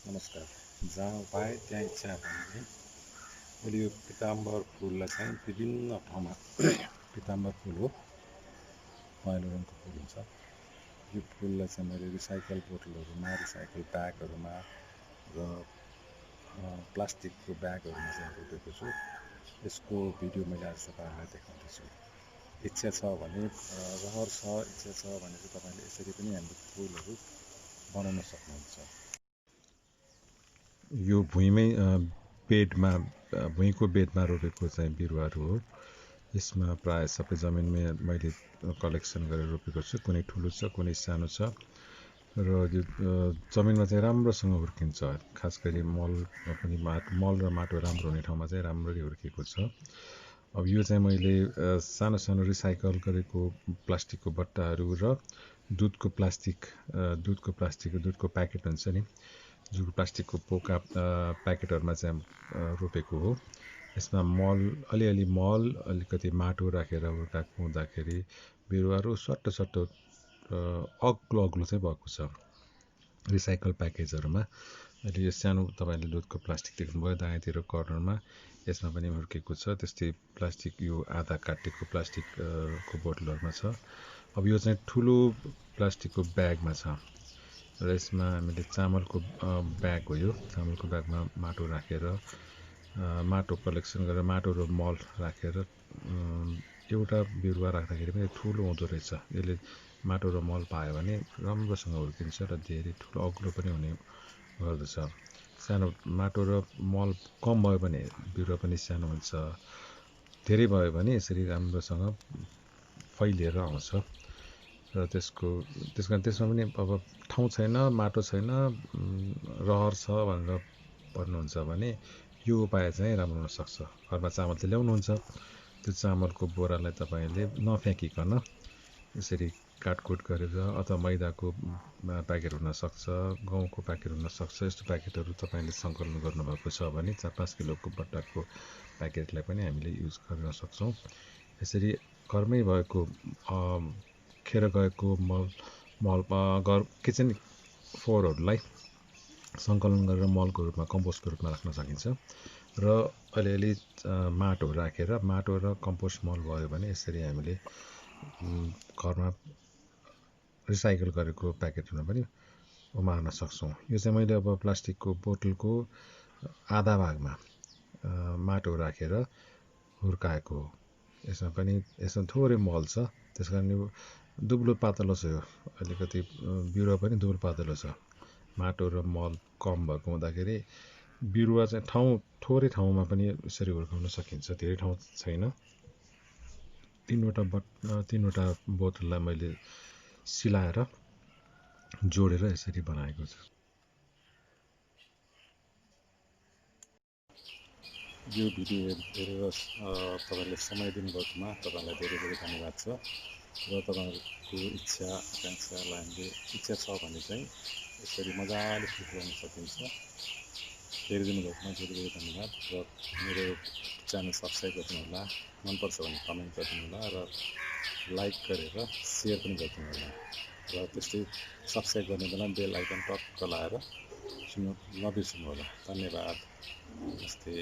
नमस्कार। जहाँ पाएँ त्यहाँ इच्छा भने मैले यो पिताम्बर फुललाई चाहिँ विभिन्न ठाउँमा पिताम्बर फुल हो, पहेँलो रङको फुल हुन्छ। यो फुललाई चाहिँ मैले रिसाइकल बोतलहरूमा, रिसाइकल ब्यागहरूमा र प्लास्टिकको ब्यागहरूमा चाहिँ रोपेको छु। यसको भिडियो मैले आज तपाईँहरूलाई देखाउँदैछु। इच्छा छ भने रहर छ, इच्छा छ भने चाहिँ तपाईँले यसरी पनि हाम्रो फुलहरू बनाउन सक्नुहुन्छ। यो भुइँको बेडमा रोपेको चाहिँ बिरुवाहरू हो। यसमा प्राय सबै जमिनमै मैले कलेक्सन गरेर रोपेको छु। कुनै ठुलो छ, कुनै सानो छ र यो जमिनमा चाहिँ राम्रोसँग हुर्किन्छ। खास गरी मलमा पनि मल र माटो राम्रो हुने ठाउँमा चाहिँ राम्ररी हुर्केको छ। अब यो चाहिँ मैले सानो सानो रिसाइकल गरेको प्लास्टिकको बट्टाहरू र दुधको प्याकेट हुन्छ नि, जुन प्लास्टिकको पोका प्याकेटहरूमा चाहिँ रोपेको हो। यसमा अलिकति माटो राखेर हुर्काएको हुँदाखेरि बिरुवाहरू सट्टो अग्लो चाहिँ भएको छ। रिसाइकल प्याकेजहरूमा अहिले यो सानो तपाईँले दुधको प्लास्टिक देख्नुभयो दायाँतिर कर्नरमा, यसमा पनि हुर्केको छ। त्यस्तै प्लास्टिक यो आधा काटेको प्लास्टिकको बोतलहरूमा छ। अब यो चाहिँ ठुलो प्लास्टिकको ब्यागमा छ र यसमा हामीले चामलको ब्याग हो। यो चामलको ब्यागमा माटो राखेर माटो कलेक्सन गरेर माटो र मल राखेर एउटा बिरुवा राख्दाखेरि पनि ठुलो हुँदो रहेछ। यसले माटो र मल पायो भने राम्रोसँग हुर्किन्छ र धेरै ठुलो अग्लो पनि हुने गर्दछ। सानो माटो र मल कम भयो भने बिरुवा पनि सानो हुन्छ, धेरै भयो भने यसरी राम्रोसँग फैलिएर आउँछ। र त्यसमा पनि अब ठाउँ छैन, माटो छैन, रहर छ भनेर भन्नुहुन्छ भने यो उपाय चाहिँ राम्रो हुनसक्छ। घरमा चामल चाहिँ ल्याउनुहुन्छ, त्यो चामलको बोरालाई तपाईँले नफ्याँकिकन यसरी काटकुट गरेर, अथवा मैदाको प्याकेट हुनसक्छ, गहुँको प्याकेट हुनसक्छ, यस्तो प्याकेटहरू तपाईँले सङ्कलन गर्नुभएको छ भने 4-5 किलोको बट्टाको प्याकेटलाई पनि हामीले युज गर्न सक्छौँ। यसरी घरमै भएको खेर गएको किचन फोहोरहरूलाई सङ्कलन गरेर मलको रूपमा, कम्पोस्टको रूपमा राख्न सकिन्छ। र अलिअलि माटो राखेर माटो र कम्पोस्ट मल भयो भने यसरी हामीले घरमा रिसाइकल गरेको प्याकेटहरूमा पनि उमार्न सक्छौँ। यो चाहिँ मैले अब प्लास्टिकको बोतलको आधा भागमा माटो राखेर हुर्काएको हो। यसमा थोरै मल छ, त्यस कारण यो दुब्लो पातलो छ। यो अलिकति बिरुवा पनि दुब्लो पातलो छ। माटो र मल कम भएको हुँदाखेरि बिरुवा चाहिँ थोरै ठाउँमा पनि यसरी हुर्काउन सकिन्छ, धेरै ठाउँ छैन। तीनवटा बोतललाई मैले सिलाएर जोडेर यसरी बनाएको छु। यो भिडियो हेरेर तपाईँले समय दिनुभएकोमा तपाईँलाई धेरै धेरै धन्यवाद छ। र तपाईँहरूको आकाङ्क्षालाई हामीले इच्छा छ भने चाहिँ यसरी मजाले फिट गर्न सकिन्छ। हेरिदिनुभएकोमा धेरै धेरै धन्यवाद। र मेरो च्यानल सब्सक्राइब गर्नुहोला, मनपर्छ भने कमेन्ट गरिदिनुहोला र लाइक गरेर सेयर पनि गरिदिनुहोला। र त्यस्तै सब्सक्राइब गर्ने बेला बेल आइकन टक्क लगाएर नबिर्सिनु होला। धन्यवाद। नमस्ते।